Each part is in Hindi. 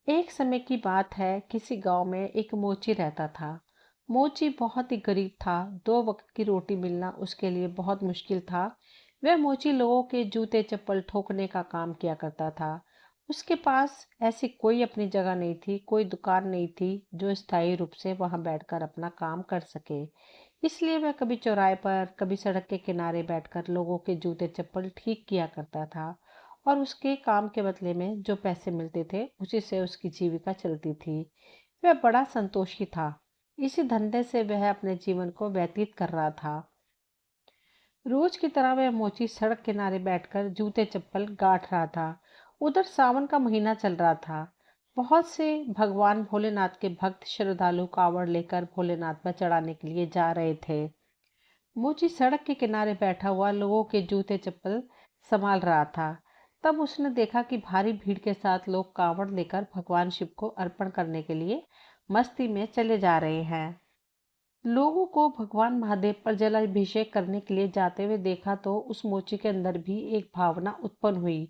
एक समय की बात है, किसी गांव में एक मोची रहता था। मोची बहुत ही गरीब था। 2 वक्त की रोटी मिलना उसके लिए बहुत मुश्किल था। वह मोची लोगों के जूते चप्पल ठोकने का काम किया करता था। उसके पास ऐसी कोई अपनी जगह नहीं थी, कोई दुकान नहीं थी जो स्थायी रूप से वहां बैठकर अपना काम कर सके। इसलिए वह कभी चौराहे पर, कभी सड़क के किनारे बैठकर लोगों के जूते चप्पल ठीक किया करता था। और उसके काम के बदले में जो पैसे मिलते थे उसी से उसकी जीविका चलती थी। वह बड़ा संतोषी था। इसी धंधे से वह अपने जीवन को व्यतीत कर रहा था। रोज की तरह वह मोची सड़क किनारे बैठकर जूते चप्पल गांठ रहा था। उधर सावन का महीना चल रहा था। बहुत से भगवान भोलेनाथ के भक्त श्रद्धालु कावड़ लेकर भोलेनाथ पर चढ़ाने के लिए जा रहे थे। मोची सड़क के किनारे बैठा हुआ लोगों के जूते चप्पल संभाल रहा था। तब उसने देखा कि भारी भीड़ के साथ लोग कांवड़ लेकर भगवान शिव को अर्पण करने के लिए मस्ती में चले जा रहे हैं। लोगों को भगवान महादेव पर जलाभिषेक करने के लिए जाते हुए देखा तो उस मोची के अंदर भी एक भावना उत्पन्न हुई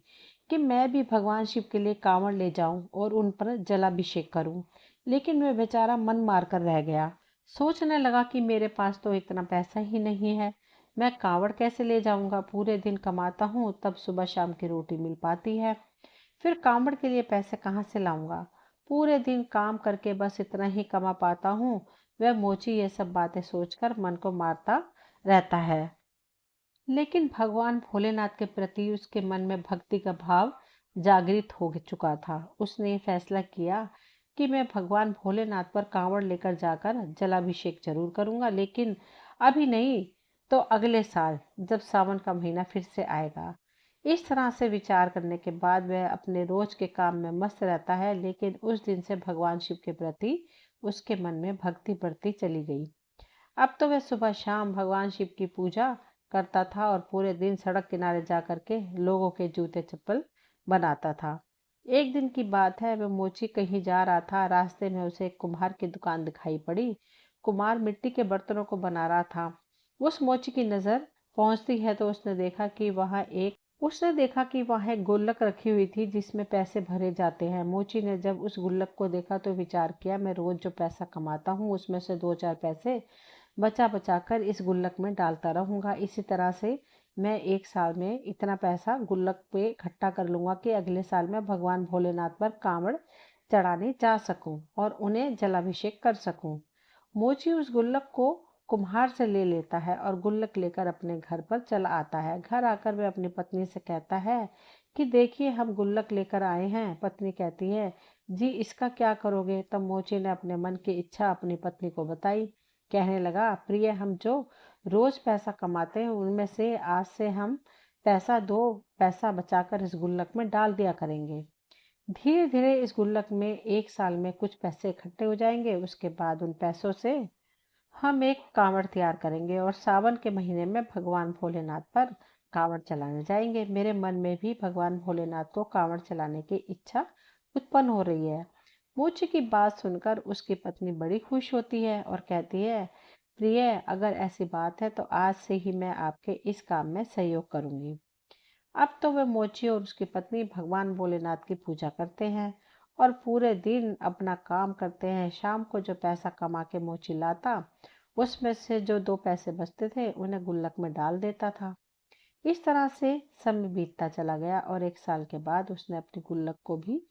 कि मैं भी भगवान शिव के लिए कांवड़ ले जाऊं और उन पर जलाभिषेक करूं। लेकिन वह बेचारा मन मारकर रह गया। सोचने लगा कि मेरे पास तो इतना पैसा ही नहीं है। मैं कांवड़ कैसे ले जाऊंगा? पूरे दिन कमाता हूँ, तब सुबह शाम की रोटी मिल पाती है। फिर कांवड़ के लिए पैसे कहाँ से लाऊंगा? पूरे दिन काम करके बस इतना ही कमा पाता हूँ। वह मोची ये सब बातें सोचकर मन को मारता रहता है। लेकिन भगवान भोलेनाथ के प्रति उसके मन में भक्ति का भाव जागृत हो चुका था। उसने ये फैसला किया कि मैं भगवान भोलेनाथ पर कांवड़ लेकर जाकर जलाभिषेक जरूर करूंगा, लेकिन अभी नहीं तो अगले साल, जब सावन का महीना फिर से आएगा। इस तरह से विचार करने के बाद वह अपने रोज के काम में मस्त रहता है, लेकिन उस दिन से भगवान शिव के प्रति उसके मन में भक्ति बढ़ती चली गई। अब तो वह सुबह शाम भगवान शिव की पूजा करता था और पूरे दिन सड़क किनारे जा करके लोगों के जूते चप्पल बनाता था। एक दिन की बात है, वह मोची कहीं जा रहा था। रास्ते में उसे एक कुम्हार की दुकान दिखाई पड़ी। कुम्हार मिट्टी के बर्तनों को बना रहा था। उस मोची की नजर पहुंचती है तो उसने देखा कि वहां एक गुल्लक रखी हुई थी जिसमें पैसे भरे जाते हैं। मोची ने जब उस गुल्लक को देखा तो विचार किया, मैं रोज जो पैसा कमाता हूँ उसमें से 2-4 पैसे बचा बचा कर इस गुल्लक में डालता रहूंगा। इसी तरह से मैं एक साल में इतना पैसा गुल्लक पे इकट्ठा कर लूंगा कि अगले साल मैं भगवान भोलेनाथ पर कांवड़ चढ़ाने जा सकूं और उन्हें जलाभिषेक कर सकूं। मोची उस गुल्लक को कुम्हार से ले लेता है और गुल्लक लेकर अपने घर पर चला आता है। घर आकर वह अपनी पत्नी से कहता है कि देखिए, हम गुल्लक लेकर आए हैं। पत्नी कहती है, जी इसका क्या करोगे? तब मोची ने अपने मन की इच्छा अपनी पत्नी को बताई। कहने लगा, प्रिय, हम जो रोज पैसा कमाते हैं उनमें से आज से हम पैसा बचाकर इस गुल्लक में डाल दिया करेंगे। धीरे धीरे इस गुल्लक में एक साल में कुछ पैसे इकट्ठे हो जाएंगे। उसके बाद उन पैसों से हम एक कांवड़ तैयार करेंगे और सावन के महीने में भगवान भोलेनाथ पर कांवड़ चलाने जाएंगे। मेरे मन में भी भगवान भोलेनाथ को कांवड़ चलाने की इच्छा उत्पन्न हो रही है। मोची की बात सुनकर उसकी पत्नी बड़ी खुश होती है और कहती है, प्रिय, अगर ऐसी बात है तो आज से ही मैं आपके इस काम में सहयोग करूंगी। अब तो वे मोची और उसकी पत्नी भगवान भोलेनाथ की पूजा करते हैं और पूरे दिन अपना काम करते हैं। शाम को जो पैसा कमा के मोची लाता, उसमें से जो 2 पैसे बचते थे उन्हें गुल्लक में डाल देता था। इस तरह से समय बीतता चला गया और एक साल के बाद उसने अपनी गुल्लक को भी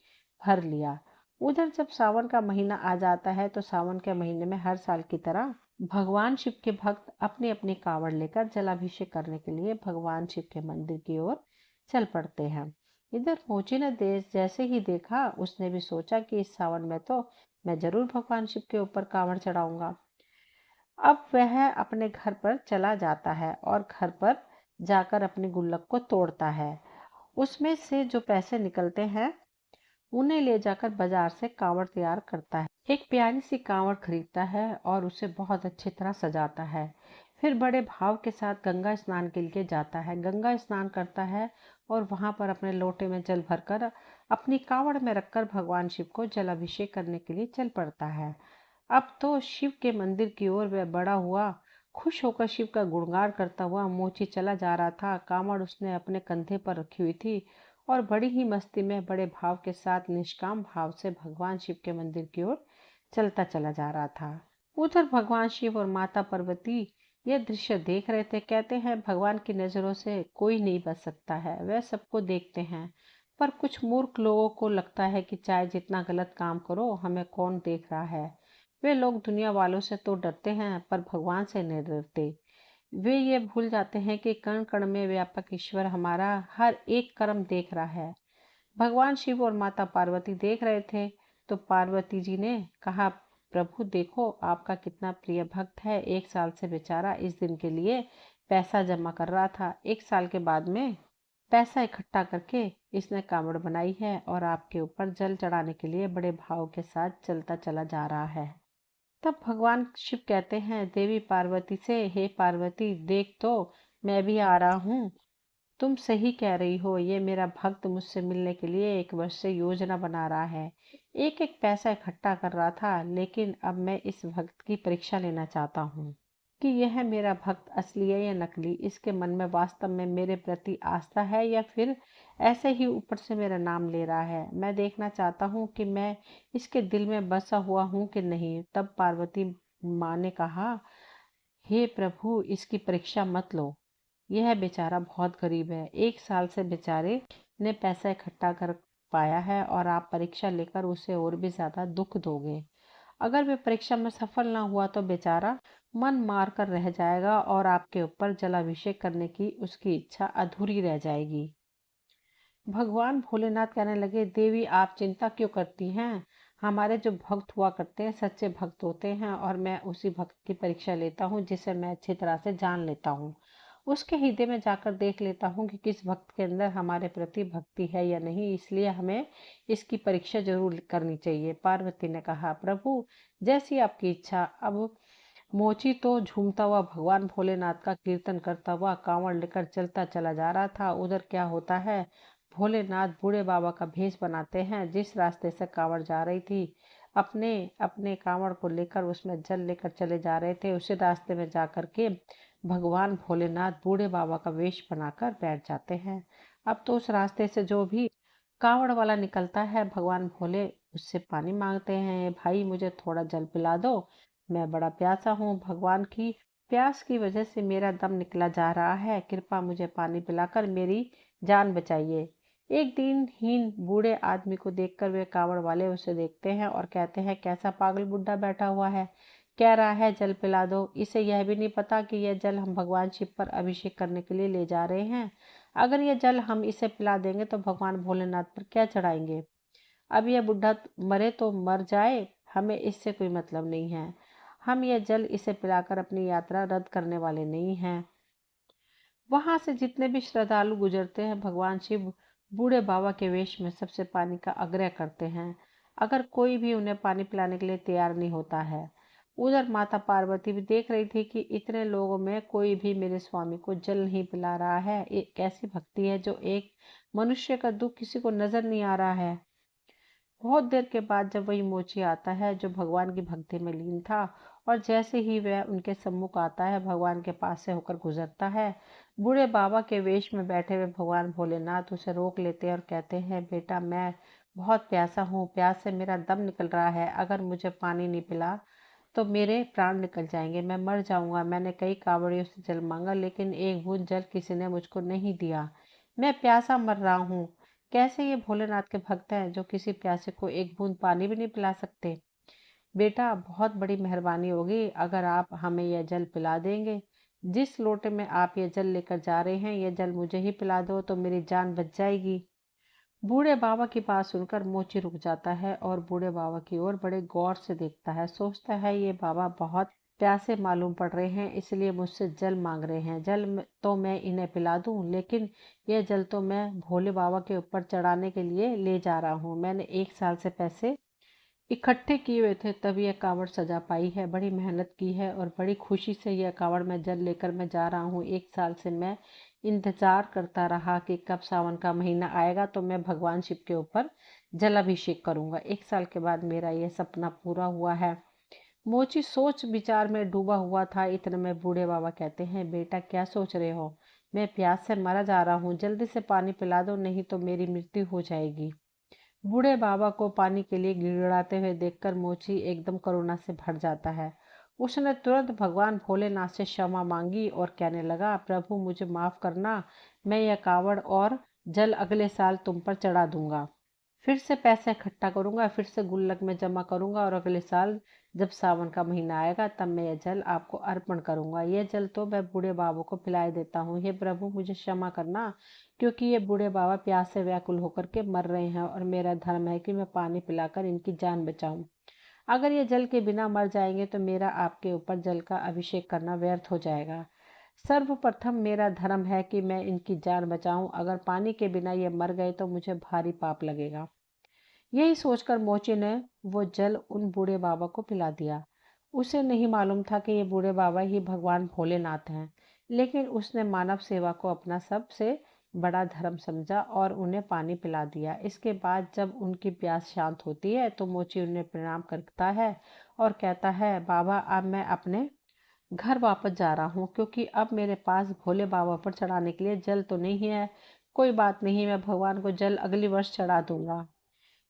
भर लिया। उधर जब सावन का महीना आ जाता है तो सावन के महीने में हर साल की तरह भगवान शिव के भक्त अपनी अपनी कांवड़ लेकर जलाभिषेक करने के लिए भगवान शिव के मंदिर की ओर चल पड़ते हैं। इधर मोची ने देश जैसे ही देखा, उसने भी सोचा कि इस सावन में तो मैं जरूर भगवान शिव के ऊपर कांवड़ चढ़ाऊंगा। अब वह अपने घर पर चला जाता है और घर पर जाकर अपनी गुल्लक को तोड़ता है। उसमें से जो पैसे निकलते हैं उन्हें ले जाकर बाजार से कांवड़ तैयार करता है। एक प्यारी सी कांवड़ खरीदता है और उसे बहुत अच्छी तरह सजाता है। फिर बड़े भाव के साथ गंगा स्नान के लिए जाता है। गंगा स्नान करता है और वहां पर अपने लोटे में जल भरकर अपनी कांवड़ में रखकर भगवान शिव को जलाभिषेक करने के लिए चल पड़ता है। अब तो शिव के मंदिर की ओर वह बड़ा हुआ खुश होकर शिव का गुणगान करता हुआ मोची चला जा रहा था। कांवड़ उसने अपने कंधे पर रखी हुई थी और बड़ी ही मस्ती में बड़े भाव के साथ निष्काम भाव से भगवान शिव के मंदिर की ओर चलता चला जा रहा था। उधर भगवान शिव और माता पार्वती यह दृश्य देख रहे थे। कहते हैं भगवान की नजरों से कोई नहीं बच सकता है, वह सबको देखते हैं। पर कुछ मूर्ख लोगों को लगता है कि चाहे जितना गलत काम करो हमें कौन देख रहा है। वे लोग दुनिया वालों से तो डरते हैं पर भगवान से नहीं डरते। वे ये भूल जाते हैं कि कण कण में व्यापक ईश्वर हमारा हर एक कर्म देख रहा है। भगवान शिव और माता पार्वती देख रहे थे तो पार्वती जी ने कहा, प्रभु देखो आपका कितना प्रिय भक्त है। 1 साल से बेचारा इस दिन के लिए पैसा जमा कर रहा था। 1 साल के बाद में पैसा इकट्ठा करके इसने कांवड़ बनाई है और आपके ऊपर जल चढ़ाने के लिए बड़े भाव के साथ चलता चला जा रहा है। तब भगवान शिव कहते हैं देवी पार्वती से, हे पार्वती देख तो मैं भी आ रहा हूँ। तुम सही कह रही हो, ये मेरा भक्त मुझसे मिलने के लिए 1 वर्ष से योजना बना रहा है। एक एक पैसा इकट्ठा कर रहा था, लेकिन अब मैं इस भक्त की परीक्षा लेना चाहता हूँ कि यह मेरा भक्त असली है या नकली। इसके मन में वास्तव में मेरे प्रति आस्था है या फिर ऐसे ही ऊपर से मेरा नाम ले रहा है। मैं देखना चाहता हूँ कि मैं इसके दिल में बसा हुआ हूँ कि नहीं। तब पार्वती माँ ने कहा, हे प्रभु इसकी परीक्षा मत लो, यह बेचारा बहुत गरीब है। 1 साल से बेचारे ने पैसा इकट्ठा कर पाया है और आप परीक्षा लेकर उसे और भी ज्यादा दुख दोगे। अगर वे परीक्षा में सफल ना हुआ तो बेचारा मन मार कर रह जाएगा और आपके ऊपर जलाभिषेक करने की उसकी इच्छा अधूरी रह जाएगी। भगवान भोलेनाथ कहने लगे, देवी आप चिंता क्यों करती हैं? हमारे जो भक्त हुआ करते हैं सच्चे भक्त होते हैं और मैं उसी भक्त की परीक्षा लेता हूँ जिसे मैं अच्छी तरह से जान लेता हूँ। उसके हृदय में जाकर देख लेता हूँ कि किस भक्त के अंदर हमारे प्रति भक्ति है या नहीं, इसलिए हमें इसकी परीक्षा जरूर करनी चाहिए। पार्वती ने कहा, प्रभु जैसी आपकी इच्छा। अब मोची तो झूमता हुआ भगवान भोलेनाथ का कीर्तन करता हुआ कांवड़ लेकर चलता चला जा रहा था। उधर क्या होता है, भोलेनाथ बूढ़े बाबा का भेष बनाते हैं। जिस रास्ते से कांवड़ जा रही थी, अपने अपने कांवड़ को लेकर उसमें जल लेकर चले जा रहे थे, उसी रास्ते में जा करके भगवान भोलेनाथ बूढ़े बाबा का वेश बनाकर बैठ जाते हैं। अब तो उस रास्ते से जो भी कांवड़ वाला निकलता है, भगवान भोले उससे पानी मांगते हैं, भाई मुझे थोड़ा जल पिला दो, मैं बड़ा प्यासा हूँ। भगवान की प्यास की वजह से मेरा दम निकला जा रहा है, कृपा मुझे पानी पिलाकर मेरी जान बचाइए। एक दिनहीन बूढ़े आदमी को देखकर वे कांवड़ वाले उसे देखते हैं और कहते हैं, कैसा पागल बुड्ढा बैठा हुआ है, कह रहा है जल पिला दो। इसे यह भी नहीं पता कि यह जल हम भगवान शिव पर अभिषेक करने के लिए ले जा रहे हैं। अगर यह जल हम इसे पिला देंगे तो भगवान भोलेनाथ पर क्या चढ़ाएंगे। अब यह बुढ़ा मरे तो मर जाए, हमें इससे कोई मतलब नहीं है। हम यह जल इसे पिलाकर अपनी यात्रा रद्द करने वाले नहीं हैं। वहां से जितने भी श्रद्धालु गुजरते हैं, भगवान शिव बूढ़े बाबा के वेश में सबसे पानी का आग्रह करते हैं। अगर कोई भी उन्हें पानी पिलाने के लिए तैयार नहीं होता है। उधर माता पार्वती भी देख रही थी कि इतने लोगों में कोई भी मेरे स्वामी को जल नहीं पिला रहा है। एक ऐसी भक्ति है जो एक मनुष्य का दुख किसी को नजर नहीं आ रहा है। बहुत देर के बाद जब वही मोची आता है जो भगवान की भक्ति में लीन था, और जैसे ही वह उनके सम्मुख आता है, भगवान के पास से होकर गुजरता है, बूढ़े बाबा के वेश में बैठे हुए भगवान भोलेनाथ उसे रोक लेते हैं और कहते हैं, बेटा मैं बहुत प्यासा हूँ, प्यास से मेरा दम निकल रहा है। अगर मुझे पानी नहीं पिला तो मेरे प्राण निकल जाएंगे, मैं मर जाऊंगा। मैंने कई कावड़ियों से जल मांगा लेकिन एक बूंद जल किसी ने मुझको नहीं दिया। मैं प्यासा मर रहा हूँ। कैसे ये भोलेनाथ के भक्त हैं जो किसी प्यासे को एक बूंद पानी भी नहीं पिला सकते। बेटा बहुत बड़ी मेहरबानी होगी अगर आप हमें यह जल पिला देंगे। जिस लोटे में आप ये जल लेकर जा रहे हैं, यह जल मुझे ही पिला दो तो मेरी जान बच जाएगी। बूढ़े बाबा की बात सुनकर मोची रुक जाता है और बूढ़े बाबा की ओर बड़े गौर से देखता है। सोचता है ये बाबा बहुत प्यासे मालूम पड़ रहे हैं, इसलिए मुझसे जल मांग रहे हैं। तो मैं इन्हें पिला दूं, लेकिन यह जल तो मैं भोले बाबा के ऊपर चढ़ाने के लिए ले जा रहा हूँ। मैंने 1 साल से पैसे इकट्ठे किए हुए थे तब यह कावड़ सजा पाई है। बड़ी मेहनत की है और बड़ी खुशी से यह कावड़ मैं जल लेकर मैं जा रहा हूँ। 1 साल से मैं इंतजार करता रहा कि कब सावन का महीना आएगा तो मैं भगवान शिव के ऊपर जलाभिषेक करूंगा। 1 साल के बाद मेरा यह सपना पूरा हुआ है। मोची सोच विचार में डूबा हुआ था। इतने में बूढ़े बाबा कहते हैं, बेटा क्या सोच रहे हो? मैं प्यास से मरा जा रहा हूँ, जल्दी से पानी पिला दो, नहीं तो मेरी मृत्यु हो जाएगी। बूढ़े बाबा को पानी के लिए गिड़गिड़ाते हुए देखकर मोची एकदम करुणा से भर जाता है। उसने तुरंत भगवान भोलेनाथ से क्षमा मांगी और कहने लगा, प्रभु मुझे माफ करना, मैं यह कावड़ और जल अगले साल तुम पर चढ़ा दूंगा। फिर से पैसे इकट्ठा करूंगा, फिर से गुल्लक में जमा करूंगा और अगले साल जब सावन का महीना आएगा तब मैं यह जल आपको अर्पण करूंगा। यह जल तो मैं बूढ़े बाबू को पिलाई देता हूँ। हे प्रभु मुझे क्षमा करना, क्योंकि ये बूढ़े बाबा प्यास से व्याकुल होकर के मर रहे हैं और मेरा धर्म है कि मैं पानी पिलाकर इनकी जान बचाऊं। अगर ये जल के बिना मर जाएंगे तो मेरा आपके ऊपर जल का अभिषेक करना व्यर्थ हो जाएगा। सर्वप्रथम मेरा धर्म है कि मैं इनकी जान बचाऊं। अगर पानी के बिना ये मर गए तो मुझे भारी पाप लगेगा। यही सोचकर मोची ने वो जल उन बूढ़े बाबा को पिला दिया। उसे नहीं मालूम था कि ये बूढ़े बाबा ही भगवान भोलेनाथ हैं, लेकिन उसने मानव सेवा को अपना सबसे बड़ा धर्म समझा और उन्हें पानी पिला दिया। इसके बाद जब उनकी प्यास शांत होती है तो मोची उन्हें प्रणाम करता है और कहता है, बाबा अब मैं अपने घर वापस जा रहा हूँ, क्योंकि अब मेरे पास भोले बाबा पर चढ़ाने के लिए जल तो नहीं है। कोई बात नहीं, मैं भगवान को जल अगली वर्ष चढ़ा दूंगा।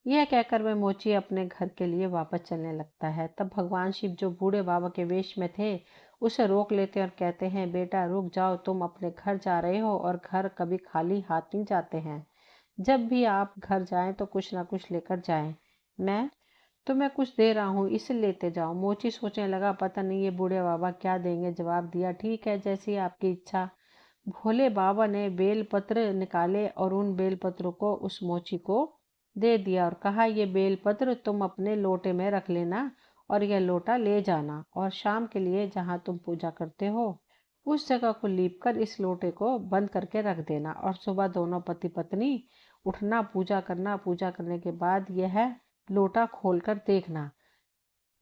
यह कहकर वह मोची अपने घर के लिए वापस चलने लगता है। तब भगवान शिव, जो बूढ़े बाबा के वेश में थे, उसे रोक लेते और कहते हैं, बेटा रुक जाओ, तुम अपने घर जा रहे हो और घर कभी खाली हाथ नहीं जाते हैं। जब भी आप घर जाएं तो कुछ ना कुछ लेकर जाएं। मैं तुम्हें कुछ दे रहा हूँ, इसे लेते जाओ। मोची सोचने लगा, पता नहीं ये बूढ़े बाबा क्या देंगे। जवाब दिया, ठीक है, जैसी आपकी इच्छा। भोले बाबा ने बेलपत्र निकाले और उन बेलपत्रों को उस मोची को दे दिया और कहा, ये बेलपत्र तुम अपने लोटे में रख लेना और यह लोटा ले जाना और शाम के लिए जहाँ तुम पूजा करते हो उस जगह को लीप कर इस लोटे को बंद करके रख देना और सुबह दोनों पति पत्नी उठना, पूजा करना। पूजा करने के बाद यह लोटा खोलकर देखना।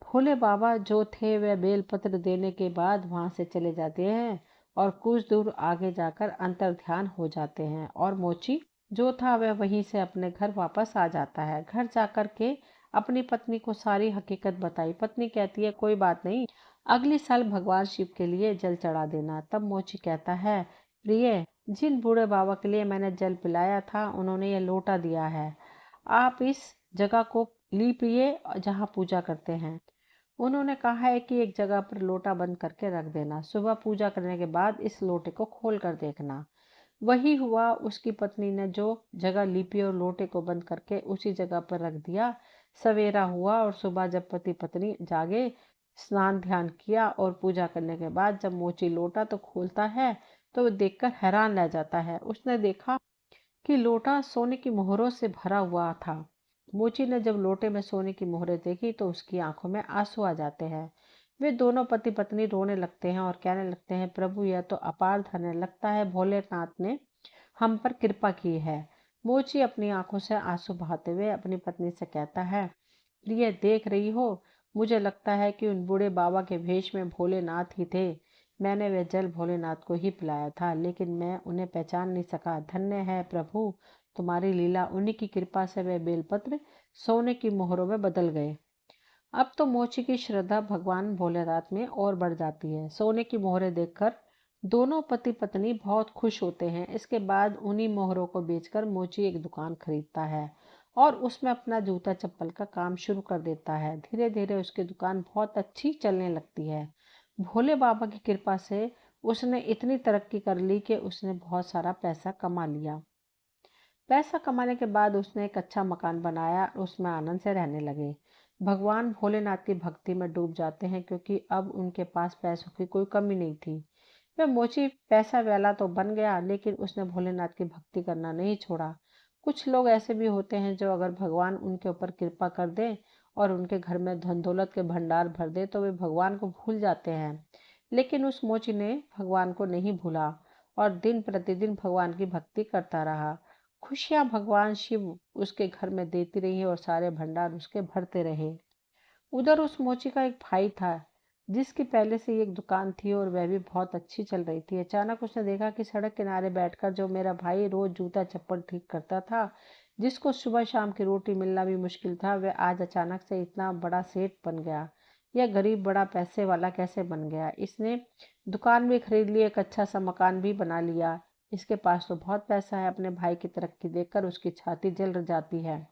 भोले बाबा जो थे वह बेलपत्र देने के बाद वहां से चले जाते हैं और कुछ दूर आगे जाकर अंतर ध्यान हो जाते हैं और मोची जो था वह वहीं से अपने घर वापस आ जाता है। घर जाकर के अपनी पत्नी को सारी हकीकत बताई। पत्नी कहती है, कोई बात नहीं, अगले साल भगवान शिव के लिए जल चढ़ा देना। तब मोची कहता है, प्रिय, जिन बूढ़े बाबा के लिए मैंने जल पिलाया था उन्होंने यह लोटा दिया है। आप इस जगह को लीपिए जहाँ पूजा करते हैं। उन्होंने कहा है कि एक जगह पर लोटा बंद करके रख देना। सुबह पूजा करने के बाद इस लोटे को खोल कर देखना। वही हुआ। उसकी पत्नी ने जो जगह लीपी और लोटे को बंद करके उसी जगह पर रख दिया। सवेरा हुआ और सुबह जब पति पत्नी जागे, स्नान ध्यान किया और पूजा करने के बाद जब मोची लोटा तो खोलता है तो वो देखकर हैरान रह जाता है। उसने देखा कि लोटा सोने की मोहरों से भरा हुआ था। मोची ने जब लोटे में सोने की मोहरें देखी तो उसकी आंखों में आंसू आ जाते हैं। वे दोनों पति पत्नी रोने लगते हैं और कहने लगते हैं, प्रभु यह तो अपार धन है, लगता है भोलेनाथ ने हम पर कृपा की है। मोची अपनी आंखों से आंसू बहाते हुए अपनी पत्नी से कहता है, प्रिय, देख रही हो, मुझे लगता है कि उन बूढ़े बाबा के भेष में भोलेनाथ ही थे। मैंने वह जल भोलेनाथ को ही पिलाया था, लेकिन मैं उन्हें पहचान नहीं सका। धन्य है प्रभु तुम्हारी लीला, उन्हीं की कृपा से वह बेलपत्र सोने की मोहरों में बदल गए। अब तो मोची की श्रद्धा भगवान भोलेनाथ में और बढ़ जाती है। सोने की मोहरें देखकर दोनों पति पत्नी बहुत खुश होते हैं। इसके बाद उन्हीं मोहरों को बेचकर मोची एक दुकान खरीदता है और उसमें अपना जूता चप्पल का काम शुरू कर देता है। धीरे धीरे उसकी दुकान बहुत अच्छी चलने लगती है। भोले बाबा की कृपा से उसने इतनी तरक्की कर ली कि उसने बहुत सारा पैसा कमा लिया। पैसा कमाने के बाद उसने एक अच्छा मकान बनाया और उसमें आनंद से रहने लगे। भगवान भोलेनाथ की भक्ति में डूब जाते हैं, क्योंकि अब उनके पास पैसों की कोई कमी नहीं थी। वह मोची पैसा वाला तो बन गया, लेकिन उसने भोलेनाथ की भक्ति करना नहीं छोड़ा। कुछ लोग ऐसे भी होते हैं जो अगर भगवान उनके ऊपर कृपा कर दे और उनके घर में धन दौलत के भंडार भर दे तो वे भगवान को भूल जाते हैं। लेकिन उस मोची ने भगवान को नहीं भूला और दिन प्रतिदिन भगवान की भक्ति करता रहा। खुशियां भगवान शिव उसके घर में देती रही और सारे भंडार उसके भरते रहे। उधर उस मोची का एक भाई था जिसकी पहले से ही एक दुकान थी और वह भी बहुत अच्छी चल रही थी। अचानक उसने देखा कि सड़क किनारे बैठकर जो मेरा भाई रोज जूता चप्पल ठीक करता था, जिसको सुबह शाम की रोटी मिलना भी मुश्किल था, वह आज अचानक से इतना बड़ा सेठ बन गया। यह गरीब बड़ा पैसे वाला कैसे बन गया? इसने दुकान भी खरीद ली, एक अच्छा सा मकान भी बना लिया। इसके पास तो बहुत पैसा है। अपने भाई की तरक्की देखकर उसकी छाती जल जाती है।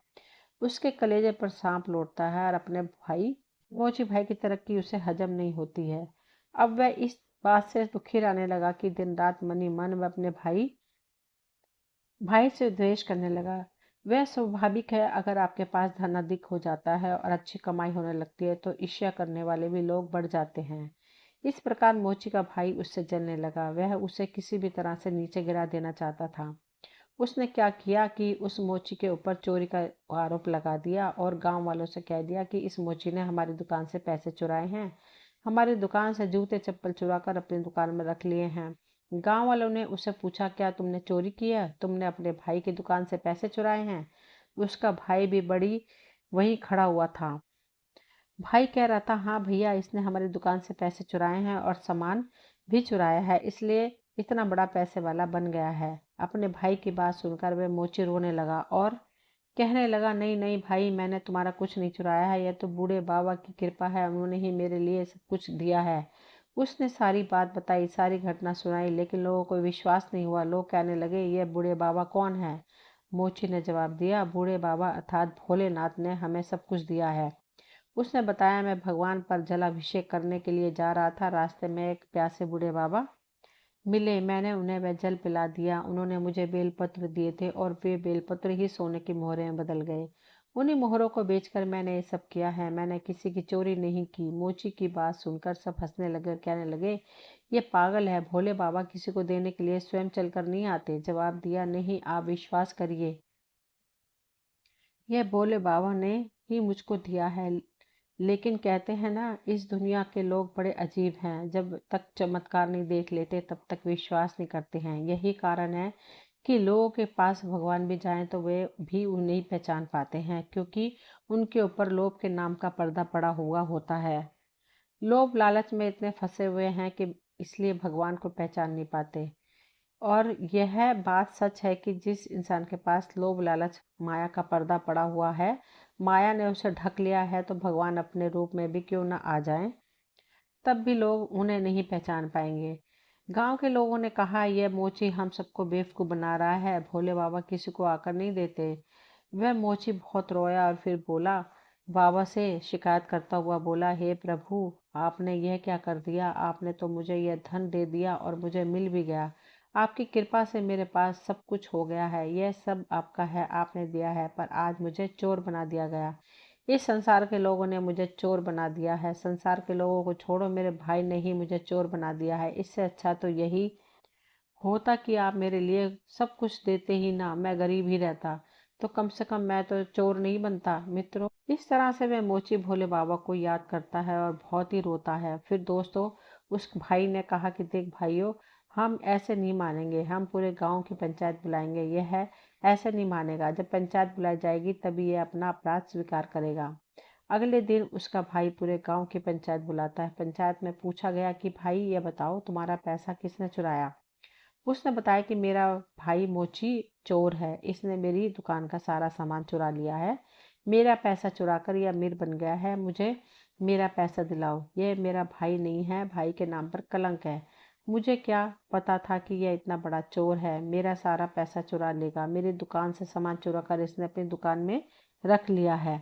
उसके कलेजे पर सांप लौटता है और अपने भाई मोची भाई की तरक्की उसे हजम नहीं होती है। अब वह इस बात से दुखी रहने लगा कि दिन रात मनी मन वह अपने भाई भाई से द्वेष करने लगा। वह स्वाभाविक है, अगर आपके पास धन अधिक हो जाता है और अच्छी कमाई होने लगती है तो ईर्ष्या करने वाले भी लोग बढ़ जाते हैं। इस प्रकार मोची का भाई उससे जलने लगा। वह उसे किसी भी तरह से नीचे गिरा देना चाहता था। उसने क्या किया कि उस मोची के ऊपर चोरी का आरोप लगा दिया और गांव वालों से कह दिया कि इस मोची ने हमारी दुकान से पैसे चुराए हैं, हमारी दुकान से जूते चप्पल चुरा कर अपनी दुकान में रख लिए हैं। गांव वालों ने उससे पूछा, क्या तुमने चोरी की है? तुमने अपने भाई की दुकान से पैसे चुराए हैं? उसका भाई भी बड़ी वहीं खड़ा हुआ था। भाई कह रहा था, हाँ भैया, इसने हमारी दुकान से पैसे चुराए हैं और सामान भी चुराया है, इसलिए इतना बड़ा पैसे वाला बन गया है। अपने भाई की बात सुनकर वह मोची रोने लगा और कहने लगा, नहीं नहीं भाई, मैंने तुम्हारा कुछ नहीं चुराया है, यह तो बूढ़े बाबा की कृपा है, उन्होंने ही मेरे लिए सब कुछ दिया है। उसने सारी बात बताई, सारी घटना सुनाई, लेकिन लोगों को विश्वास नहीं हुआ। लोग कहने लगे, यह बूढ़े बाबा कौन है? मोची ने जवाब दिया, बूढ़े बाबा अर्थात भोलेनाथ ने हमें सब कुछ दिया है। उसने बताया, मैं भगवान पर जलाभिषेक करने के लिए जा रहा था, रास्ते में एक प्यासे बूढ़े बाबा मिले। मैंने उन्हें वह जल पिला दिया। उन्होंने मुझे बेलपत्र दिए थे और वे बेलपत्र ही सोने की मोहरें में बदल गए। उन्हीं मोहरों को बेचकर मैंने ये सब किया है। मैंने किसी की चोरी नहीं की। मोची की बात सुनकर सब हंसने लगे और कहने लगे, ये पागल है, भोले बाबा किसी को देने के लिए स्वयं चलकर नहीं आते। जवाब दिया, नहीं, आप विश्वास करिए, यह भोले बाबा ने ही मुझको दिया है। लेकिन कहते हैं ना, इस दुनिया के लोग बड़े अजीब हैं, जब तक चमत्कार नहीं देख लेते तब तक विश्वास नहीं करते हैं। यही कारण है कि लोगों के पास भगवान भी जाएं तो वे भी उन्हें नहीं पहचान पाते हैं, क्योंकि उनके ऊपर लोभ के नाम का पर्दा पड़ा हुआ होता है। लोभ लालच में इतने फंसे हुए हैं कि इसलिए भगवान को पहचान नहीं पाते। और यह बात सच है कि जिस इंसान के पास लोभ लालच माया का पर्दा पड़ा हुआ है, माया ने उसे ढक लिया है, तो भगवान अपने रूप में भी क्यों न आ जाएं, तब भी लोग उन्हें नहीं पहचान पाएंगे। गांव के लोगों ने कहा, यह मोची हम सबको बेवकूफ बना रहा है, भोले बाबा किसी को आकर नहीं देते। वह मोची बहुत रोया और फिर बोला, बाबा से शिकायत करता हुआ बोला, हे प्रभु, आपने यह क्या कर दिया? आपने तो मुझे यह धन दे दिया और मुझे मिल भी गया। आपकी कृपा से मेरे पास सब कुछ हो गया है। यह सब आपका है, आपने दिया है, पर आज मुझे चोर बना दिया गया। इस संसार के लोगों ने मुझे चोर बना दिया है। संसार के लोगों को छोड़ो, मेरे भाई ने ही मुझे चोर बना दिया है। इससे अच्छा तो यही होता कि आप मेरे लिए सब कुछ देते ही ना, मैं गरीब ही रहता, तो कम से कम मैं तो चोर नहीं बनता। मित्रों, इस तरह से वह मोची भोले बाबा को याद करता है और बहुत ही रोता है। फिर दोस्तों, उस भाई ने कहा कि देख भाइयों, हम ऐसे नहीं मानेंगे, हम पूरे गांव की पंचायत बुलाएंगे। यह है, ऐसे नहीं मानेगा। जब पंचायत बुलाई जाएगी तभी ये अपना अपराध स्वीकार करेगा। अगले दिन उसका भाई पूरे गांव की पंचायत बुलाता है। पंचायत में पूछा गया कि भाई ये बताओ, तुम्हारा पैसा किसने चुराया? उसने बताया कि मेरा भाई मोची चोर है, इसने मेरी दुकान का सारा सामान चुरा लिया है। मेरा पैसा चुराकर यह अमीर बन गया है। मुझे मेरा पैसा दिलाओ। यह मेरा भाई नहीं है, भाई के नाम पर कलंक है। मुझे क्या पता था कि यह इतना बड़ा चोर है, मेरा सारा पैसा चुरा लेगा। मेरी दुकान से सामान चुरा कर इसने अपनी दुकान में रख लिया है।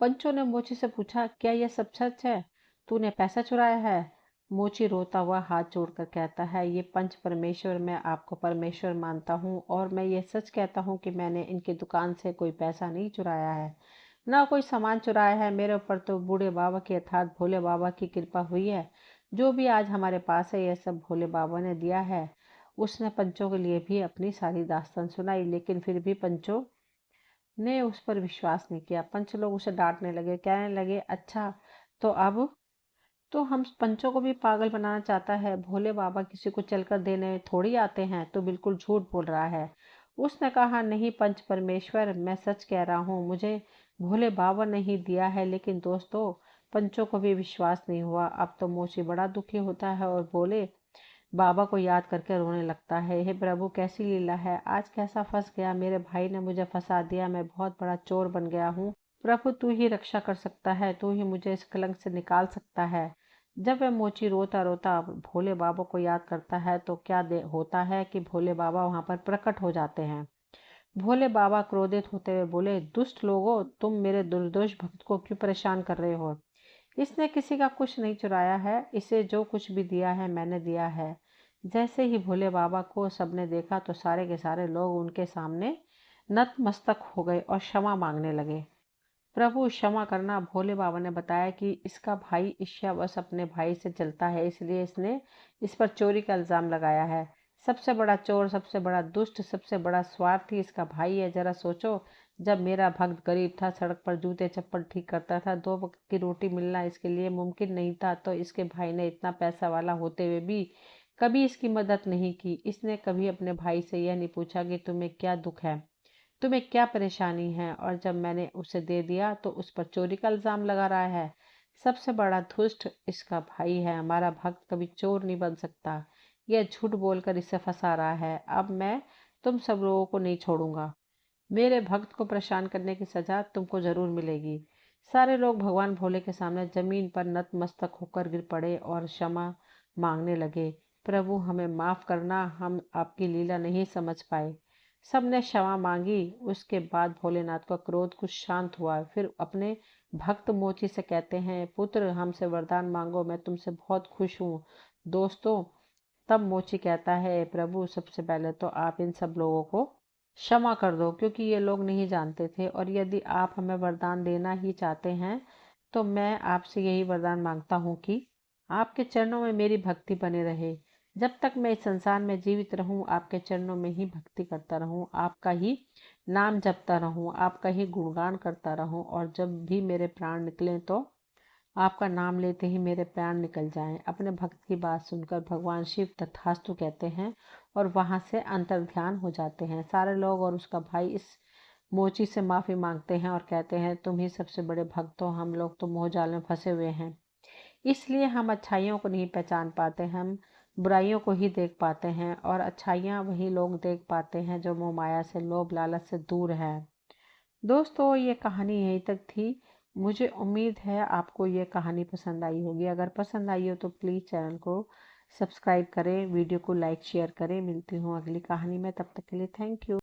पंचो ने मोची से पूछा, क्या यह सब सच है? तूने पैसा चुराया है? मोची रोता हुआ हाथ जोड़कर कहता है, ये पंच परमेश्वर, मैं आपको परमेश्वर मानता हूँ और मैं ये सच कहता हूँ कि मैंने इनकी दुकान से कोई पैसा नहीं चुराया है, ना कोई सामान चुराया है। मेरे ऊपर तो बूढ़े बाबा की अर्थात भोले बाबा की कृपा हुई है। जो भी आज हमारे पास है, यह सब भोले बाबा ने दिया है। उसने पंचों के लिए भी अपनी सारी दास्तान सुनाई, लेकिन फिर भी पंचों ने उस पर विश्वास नहीं किया। पंच लोग उसे डांटने लगे, कहने लगे, अच्छा, तो अब तो हम पंचों को भी पागल बनाना चाहता है। भोले बाबा किसी को चलकर देने थोड़ी आते हैं, तो बिल्कुल झूठ बोल रहा है। उसने कहा, नहीं पंच परमेश्वर, मैं सच कह रहा हूँ, मुझे भोले बाबा ने ही दिया है। लेकिन दोस्तों, पंचों को भी विश्वास नहीं हुआ। अब तो मोची बड़ा दुखी होता है और बोले बाबा को याद करके रोने लगता है, हे प्रभु, कैसी लीला है, आज कैसा फंस गया, मेरे भाई ने मुझे फंसा दिया, मैं बहुत बड़ा चोर बन गया हूँ। प्रभु, तू ही रक्षा कर सकता है, तू ही मुझे इस कलंक से निकाल सकता है। जब वह मोची रोता रोता भोले बाबा को याद करता है तो क्या होता है कि भोले बाबा वहां पर प्रकट हो जाते हैं। भोले बाबा क्रोधित होते हुए बोले, दुष्ट लोगों, तुम मेरे निर्दोष भक्त को क्यों परेशान कर रहे हो? इसने किसी का कुछ नहीं चुराया है, इसे जो कुछ भी दिया है मैंने दिया है। जैसे ही भोले बाबा को सबने देखा तो सारे के सारे लोग उनके सामने नतमस्तक हो गए और क्षमा मांगने लगे। प्रभु क्षमा करना, भोले बाबा ने बताया कि इसका भाई ईर्ष्यावश अपने भाई से चलता है, इसलिए इसने इस पर चोरी का इल्जाम लगाया है। सबसे बड़ा चोर, सबसे बड़ा दुष्ट, सबसे बड़ा स्वार्थी इसका भाई है। जरा सोचो, जब मेरा भक्त गरीब था, सड़क पर जूते चप्पल ठीक करता था, 2 वक्त की रोटी मिलना इसके लिए मुमकिन नहीं था, तो इसके भाई ने इतना पैसा वाला होते हुए भी कभी इसकी मदद नहीं की। इसने कभी अपने भाई से यह नहीं पूछा कि तुम्हें क्या दुख है, तुम्हें क्या परेशानी है, और जब मैंने उसे दे दिया तो उस पर चोरी का इल्जाम लगा रहा है। सबसे बड़ा दुष्ट इसका भाई है। हमारा भक्त कभी चोर नहीं बन सकता। यह झूठ बोलकर इसे फंसा रहा है। अब मैं तुम सब लोगों को नहीं छोड़ूंगा। मेरे भक्त को परेशान करने की सजा तुमको जरूर मिलेगी। सारे लोग भगवान भोले के सामने जमीन पर नतमस्तक होकर गिर पड़े और क्षमा मांगने लगे। प्रभु, हमें माफ करना, हम आपकी लीला नहीं समझ पाए। सबने क्षमा मांगी। उसके बाद भोलेनाथ का क्रोध कुछ शांत हुआ। फिर अपने भक्त मोची से कहते हैं, पुत्र, हमसे वरदान मांगो, मैं तुमसे बहुत खुश हूँ। दोस्तों, तब मोची कहता है, प्रभु, सबसे पहले तो आप इन सब लोगों को क्षमा कर दो, क्योंकि ये लोग नहीं जानते थे, और यदि आप हमें वरदान देना ही चाहते हैं तो मैं आपसे यही वरदान मांगता हूँ कि आपके चरणों में मेरी भक्ति बने रहे। जब तक मैं इस संसार में जीवित रहूं, आपके चरणों में ही भक्ति करता रहूं, आपका ही नाम जपता रहूं, आपका ही गुणगान करता रहूं, और जब भी मेरे प्राण निकलें तो आपका नाम लेते ही मेरे प्राण निकल जाएं। अपने भक्त की बात सुनकर भगवान शिव तथास्तु कहते हैं और वहां से अंतर्ध्यान हो जाते हैं। सारे लोग और उसका भाई इस मोची से माफी मांगते हैं और कहते हैं, तुम ही सबसे बड़े भक्त हो, हम लोग तो मोहजाल में फंसे हुए हैं, इसलिए हम अच्छाइयों को नहीं पहचान पाते, हम बुराइयों को ही देख पाते हैं, और अच्छाइयाँ वही लोग देख पाते हैं जो मोह माया से, लोभ लालच से दूर है। दोस्तों, ये कहानी यहीं तक थी। मुझे उम्मीद है आपको ये कहानी पसंद आई होगी। अगर पसंद आई हो तो प्लीज़ चैनल को सब्सक्राइब करें, वीडियो को लाइक शेयर करें। मिलती हूँ अगली कहानी में, तब तक के लिए थैंक यू।